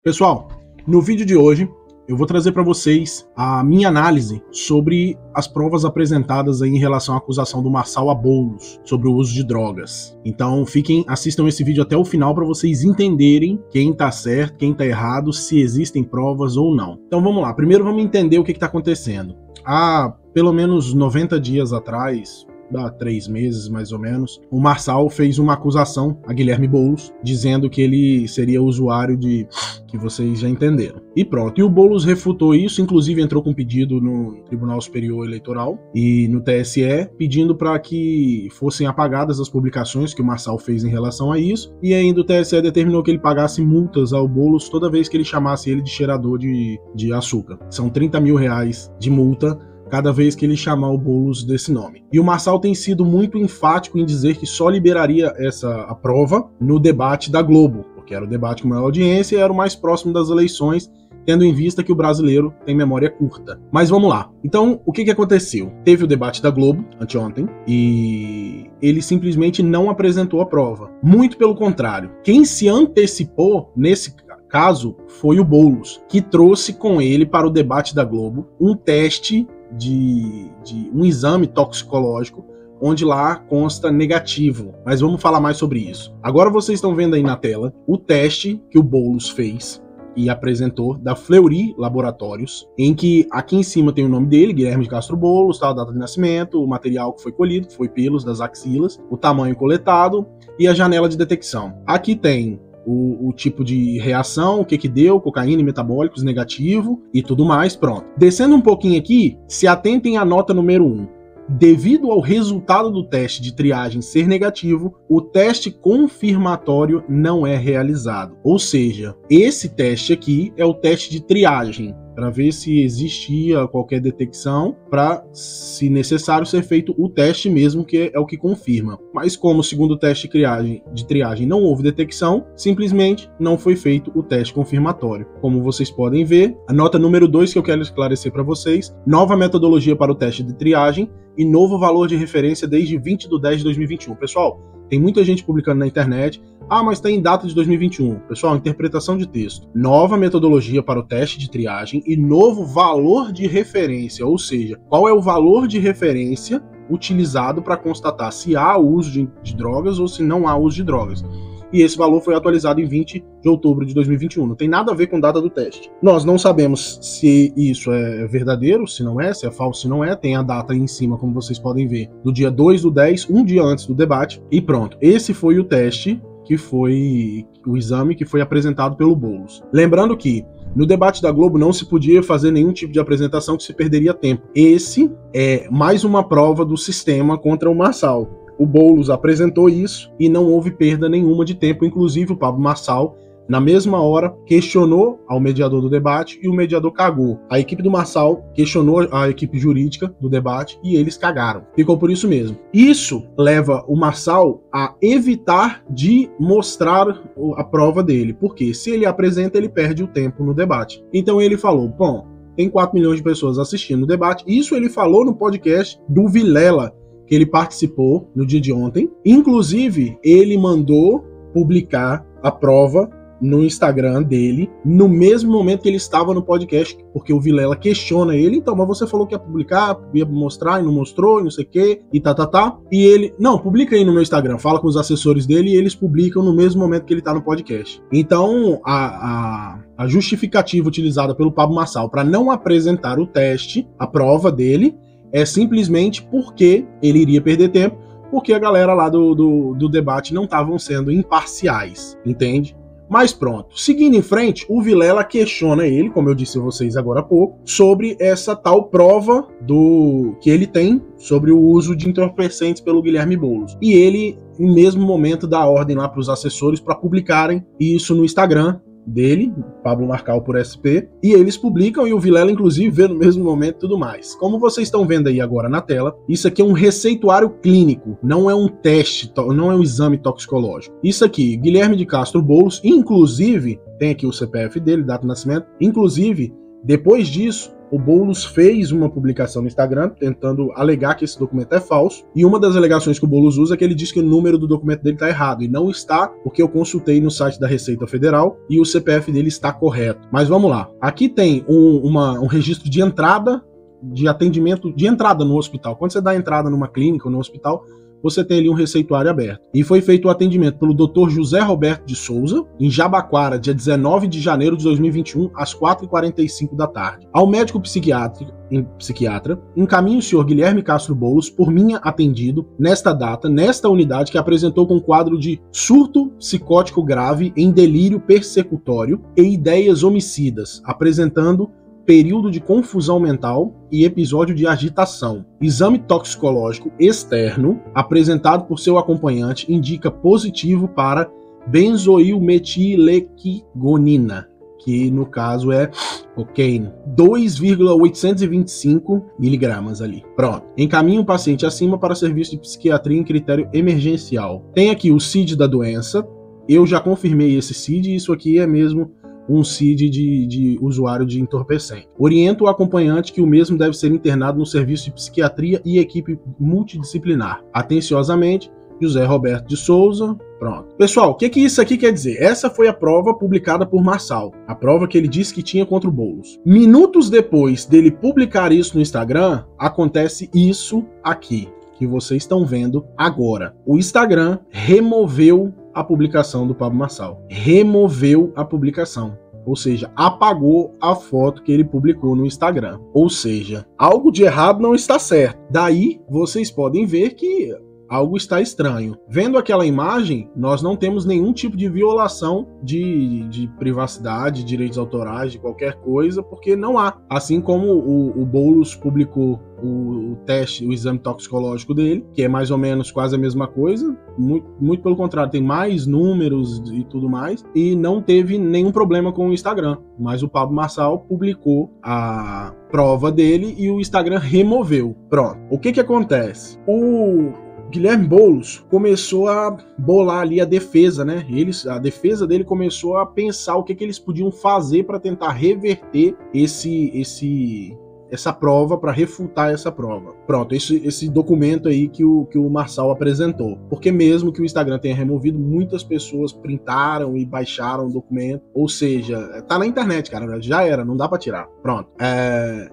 Pessoal, no vídeo de hoje eu vou trazer para vocês a minha análise sobre as provas apresentadas aí em relação à acusação do Marçal a Boulos sobre o uso de drogas. Então assistam esse vídeo até o final para vocês entenderem quem tá certo, quem tá errado, se existem provas ou não. Então vamos lá, primeiro vamos entender o que tá acontecendo. Há pelo menos 90 dias atrás, há 3 meses mais ou menos, o Marçal fez uma acusação a Guilherme Boulos, dizendo que ele seria usuário de... que vocês já entenderam. E pronto, e o Boulos refutou isso, inclusive entrou com pedido no Tribunal Superior Eleitoral e no TSE, pedindo para que fossem apagadas as publicações que o Marçal fez em relação a isso, e ainda o TSE determinou que ele pagasse multas ao Boulos toda vez que ele chamasse ele de cheirador de açúcar. São R$30 mil de multa cada vez que ele chamar o Boulos desse nome. E o Marçal tem sido muito enfático em dizer que só liberaria a prova no debate da Globo, porque era o debate com maior audiência e era o mais próximo das eleições, tendo em vista que o brasileiro tem memória curta. Mas vamos lá. Então, o que aconteceu? Teve o debate da Globo, anteontem, e ele simplesmente não apresentou a prova. Muito pelo contrário. Quem se antecipou nesse caso foi o Boulos, que trouxe com ele para o debate da Globo um teste de um exame toxicológico, onde lá consta negativo. Mas vamos falar mais sobre isso. Agora vocês estão vendo aí na tela o teste que o Boulos fez e apresentou da Fleury Laboratórios, em que aqui em cima tem o nome dele, Guilherme de Castro Boulos, tá, a data de nascimento, o material que foi colhido, que foi pelos das axilas, o tamanho coletado e a janela de detecção. Aqui tem o tipo de reação, o que deu, cocaína e metabólicos negativo e tudo mais, pronto. Descendo um pouquinho aqui, se atentem à nota número 1. Devido ao resultado do teste de triagem ser negativo, o teste confirmatório não é realizado. Ou seja, esse teste aqui é o teste de triagem, para ver se existia qualquer detecção, para, se necessário, ser feito o teste mesmo, que é o que confirma. Mas como segundo o teste de triagem não houve detecção, simplesmente não foi feito o teste confirmatório. Como vocês podem ver, a nota número 2 que eu quero esclarecer para vocês: nova metodologia para o teste de triagem e novo valor de referência desde 20 de 10 de 2021. Pessoal, tem muita gente publicando na internet, mas está em data de 2021. Pessoal, interpretação de texto. Nova metodologia para o teste de triagem e novo valor de referência, ou seja, qual é o valor de referência utilizado para constatar se há uso de drogas ou se não há uso de drogas. E esse valor foi atualizado em 20 de outubro de 2021. Não tem nada a ver com a data do teste. Nós não sabemos se isso é verdadeiro, se não é, se é falso, se não é. Tem a data aí em cima, como vocês podem ver, do dia 2 do 10, um dia antes do debate. E pronto, esse foi o teste, que foi o exame que foi apresentado pelo Boulos. Lembrando que no debate da Globo não se podia fazer nenhum tipo de apresentação, que se perderia tempo. Esse é mais uma prova do sistema contra o Marçal. O Boulos apresentou isso e não houve perda nenhuma de tempo. Inclusive o Pablo Marçal, na mesma hora, questionou ao mediador do debate e o mediador cagou. A equipe do Marçal questionou a equipe jurídica do debate e eles cagaram. Ficou por isso mesmo. Isso leva o Marçal a evitar de mostrar a prova dele, porque se ele apresenta, ele perde o tempo no debate. Então ele falou: bom, tem 4 milhões de pessoas assistindo o debate. Isso ele falou no podcast do Vilela, que ele participou no dia de ontem. Inclusive, ele mandou publicar a prova no Instagram dele, no mesmo momento que ele estava no podcast, porque o Vilela questiona ele: então, mas você falou que ia publicar, ia mostrar e não mostrou, e não sei o que, e tá. E ele: não, publica aí no meu Instagram, fala com os assessores dele, e eles publicam no mesmo momento que ele tá no podcast. Então, a justificativa utilizada pelo Pablo Marçal para não apresentar o teste, a prova dele, é simplesmente porque ele iria perder tempo, porque a galera lá do debate não estavam sendo imparciais, entende? Mas pronto, seguindo em frente, o Vilela questiona ele, como eu disse a vocês agora há pouco, sobre essa tal prova que ele tem sobre o uso de entorpecentes pelo Guilherme Boulos. E ele, no mesmo momento, dá ordem lá para os assessores para publicarem isso no Instagram dele, Pablo Marçal por SP, e eles publicam, e o Vilela inclusive vê no mesmo momento, tudo mais. Como vocês estão vendo aí agora na tela, isso aqui é um receituário clínico, não é um teste, não é um exame toxicológico. Isso aqui, Guilherme de Castro Boulos, inclusive, tem aqui o CPF dele, data de nascimento, inclusive, depois disso, o Boulos fez uma publicação no Instagram tentando alegar que esse documento é falso, e uma das alegações que o Boulos usa é que ele diz que o número do documento dele está errado, e não está, porque eu consultei no site da Receita Federal e o CPF dele está correto. Mas vamos lá. Aqui tem um registro de entrada, de atendimento, de entrada no hospital. Quando você dá entrada numa clínica ou no hospital, você tem ali um receituário aberto. E foi feito o atendimento pelo Dr. José Roberto de Souza, em Jabaquara, dia 19 de janeiro de 2021, às 4h45 da tarde. Ao médico psiquiatra, encaminha o senhor Guilherme Castro Boulos, por mim atendido, nesta data, nesta unidade, que apresentou com quadro de surto psicótico grave em delírio persecutório e ideias homicidas, apresentando período de confusão mental e episódio de agitação. Exame toxicológico externo, apresentado por seu acompanhante, indica positivo para benzoilmetilequigonina, que no caso é cocaína, 2,825 miligramas ali. Pronto. Encaminha o paciente acima para serviço de psiquiatria em critério emergencial. Tem aqui o CID da doença. Eu já confirmei esse CID e isso aqui é mesmo um CID de usuário de entorpecente. Orienta o acompanhante que o mesmo deve ser internado no serviço de psiquiatria e equipe multidisciplinar. Atenciosamente, José Roberto de Souza. Pronto. Pessoal, o que isso aqui quer dizer? Essa foi a prova publicada por Marçal. A prova que ele disse que tinha contra o Boulos. Minutos depois dele publicar isso no Instagram, acontece isso aqui, que vocês estão vendo agora. O Instagram removeu a publicação do Pablo Marçal. Removeu a publicação. Ou seja, apagou a foto que ele publicou no Instagram. Ou seja, algo de errado não está certo. Daí, vocês podem ver que algo está estranho. Vendo aquela imagem, nós não temos nenhum tipo de violação de privacidade, direitos autorais, de qualquer coisa, porque não há. Assim como o Boulos publicou o teste, o exame toxicológico dele, que é mais ou menos quase a mesma coisa, muito pelo contrário, tem mais números e tudo mais, e não teve nenhum problema com o Instagram. Mas o Pablo Marçal publicou a prova dele e o Instagram removeu. Pronto. O que acontece? O Guilherme Boulos começou a bolar ali a defesa, né? A defesa dele começou a pensar o que eles podiam fazer para tentar reverter essa prova, para refutar essa prova. Pronto, esse documento aí que o Marçal apresentou. Porque mesmo que o Instagram tenha removido, muitas pessoas printaram e baixaram o documento. Ou seja, tá na internet, cara, já era, não dá para tirar. Pronto.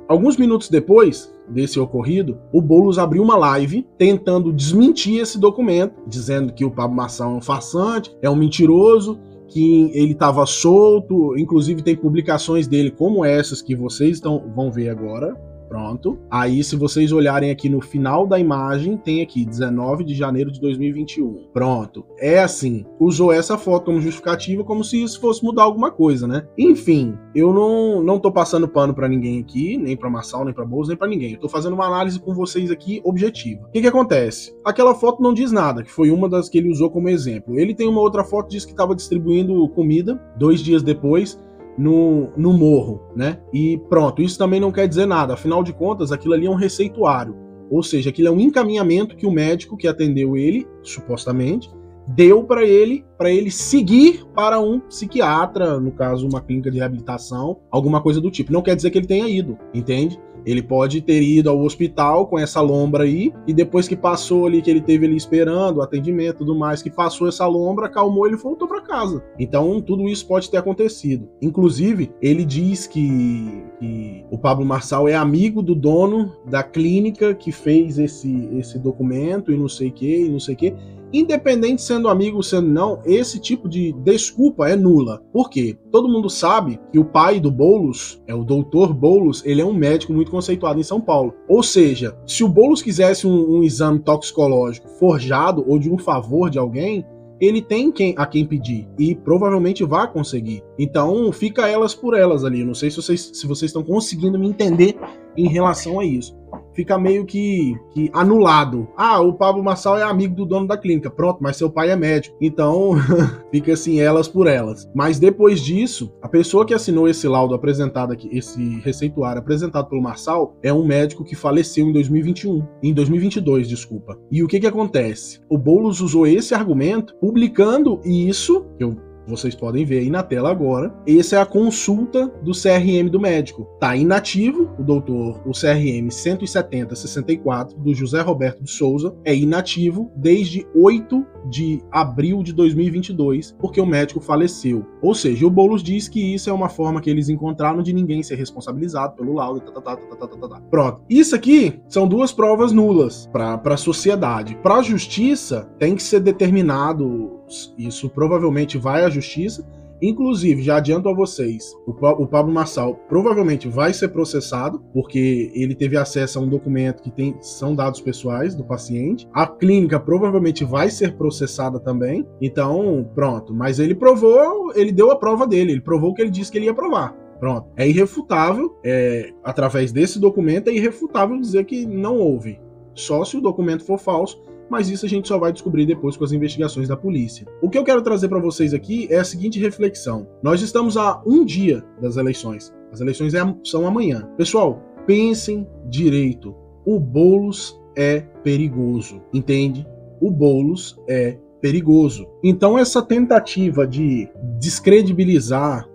Alguns minutos depois desse ocorrido, o Boulos abriu uma live tentando desmentir esse documento, dizendo que o Pablo Marçal é um farsante, é um mentiroso, que ele estava solto. Inclusive tem publicações dele como essas que vocês vão ver agora. Pronto. Aí, se vocês olharem aqui no final da imagem, tem aqui 19 de janeiro de 2021. Pronto. É assim, usou essa foto como justificativa, como se isso fosse mudar alguma coisa, né? Enfim, eu não tô passando pano pra ninguém aqui, nem pra Marçal, nem pra Boulos, nem pra ninguém. Eu tô fazendo uma análise com vocês aqui objetiva. O que acontece? Aquela foto não diz nada, que foi uma das que ele usou como exemplo. Ele tem uma outra foto que diz que estava distribuindo comida 2 dias depois no morro, né? E pronto, isso também não quer dizer nada. Afinal de contas, aquilo ali é um receituário. Ou seja, aquilo é um encaminhamento que o médico que atendeu ele, supostamente, deu para ele seguir para um psiquiatra, no caso, uma clínica de reabilitação, alguma coisa do tipo. Não quer dizer que ele tenha ido, entende? Ele pode ter ido ao hospital com essa lombra aí, e depois que passou ali, que ele teve ali esperando o atendimento e tudo mais, que passou essa lombra, acalmou, ele voltou para casa. Então, tudo isso pode ter acontecido. Inclusive, ele diz que o Pablo Marçal é amigo do dono da clínica que fez esse documento, e não sei o que. Independente sendo amigo ou sendo não, esse tipo de desculpa é nula. Por quê? Todo mundo sabe que o pai do Boulos, o doutor Boulos, ele é um médico muito conceituado em São Paulo. Ou seja, se o Boulos quisesse um exame toxicológico forjado ou de um favor de alguém, ele tem a quem pedir e provavelmente vai conseguir. Então fica elas por elas ali. Não sei se vocês estão conseguindo me entender em relação a isso. Fica meio que anulado. Ah, o Pablo Marçal é amigo do dono da clínica. Pronto, mas seu pai é médico. Então, fica assim, elas por elas. Mas depois disso, a pessoa que assinou esse laudo apresentado aqui, esse receituário apresentado pelo Marçal, é um médico que faleceu em 2022, desculpa. E o que acontece? O Boulos usou esse argumento, publicando isso, que eu vocês podem ver aí na tela agora, essa é a consulta do CRM do médico. Tá inativo, o CRM 17064 do José Roberto de Souza é inativo desde 8 de abril de 2022, porque o médico faleceu. Ou seja, o Boulos diz que isso é uma forma que eles encontraram de ninguém ser responsabilizado pelo laudo. Pronto. Isso aqui são duas provas nulas para a sociedade. Para a justiça, tem que ser determinado, isso provavelmente vai à justiça. Inclusive, já adianto a vocês, o Pablo Marçal provavelmente vai ser processado, porque ele teve acesso a um documento que são dados pessoais do paciente. A clínica provavelmente vai ser processada também. Então, pronto. Mas ele deu a prova dele, ele provou o que ele disse que ele ia provar. Pronto. É irrefutável, através desse documento, é irrefutável dizer que não houve. Só se o documento for falso, mas isso a gente só vai descobrir depois com as investigações da polícia. O que eu quero trazer para vocês aqui é a seguinte reflexão. Nós estamos a um dia das eleições. As eleições são amanhã. Pessoal, pensem direito. O Boulos é perigoso, entende? O Boulos é perigoso. Então essa tentativa de descredibilizar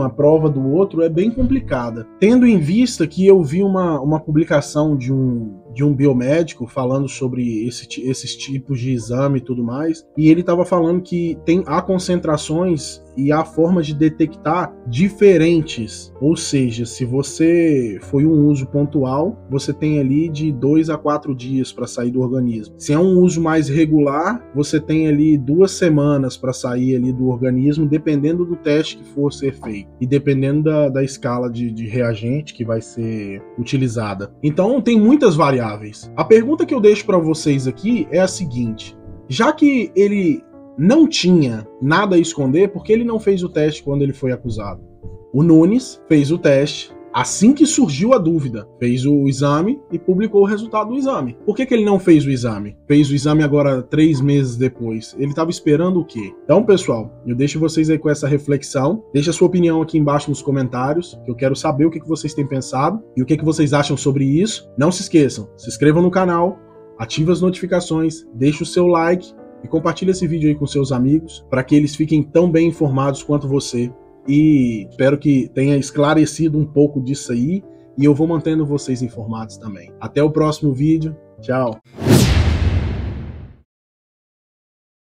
a prova do outro é bem complicada. Tendo em vista que eu vi uma publicação de um biomédico falando sobre esses tipos de exame e tudo mais, e ele estava falando que há concentrações e há formas de detectar diferentes. Ou seja, se você foi um uso pontual, você tem ali de 2 a 4 dias para sair do organismo. Se é um uso mais regular, você tem ali 2 semanas para sair ali do organismo, dependendo do teste que for ser feito e dependendo da escala de reagente que vai ser utilizada. Então tem muitas variáveis. A pergunta que eu deixo para vocês aqui é a seguinte: já que ele não tinha nada a esconder, por que ele não fez o teste quando ele foi acusado? O Nunes fez o teste assim que surgiu a dúvida, fez o exame e publicou o resultado do exame. Por que ele não fez o exame? Fez o exame agora 3 meses depois. Ele estava esperando o quê? Então, pessoal, eu deixo vocês aí com essa reflexão. Deixa a sua opinião aqui embaixo nos comentários, que eu quero saber o que vocês têm pensado e o que vocês acham sobre isso. Não se esqueçam, se inscrevam no canal, ative as notificações, deixe o seu like e compartilhe esse vídeo aí com seus amigos, para que eles fiquem tão bem informados quanto você. E espero que tenha esclarecido um pouco disso aí, e eu vou mantendo vocês informados também. Até o próximo vídeo. Tchau!